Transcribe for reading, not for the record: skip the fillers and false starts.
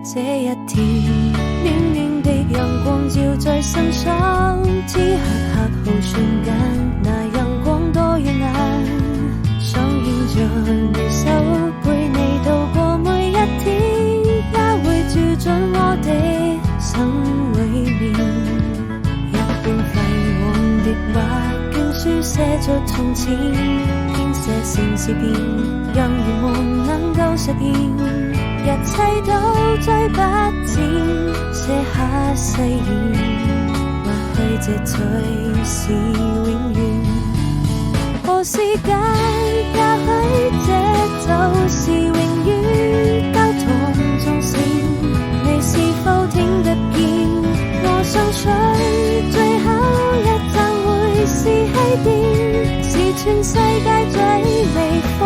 這一天，暖暖的陽光照在身上，此刻刻好瞬間，那陽光多耀眼，想牽着你手陪你度過每一天，也會照進我的心裏面。一本廢往的畫經書寫着從前，編寫成詩篇，讓願望能夠實現。一切都追不剪，寫下誓言，或許這才是永遠。何時間，也許這就是永遠。交談縱線，你是否聽得見？我相信最後一站會是起點，是全世界最美風。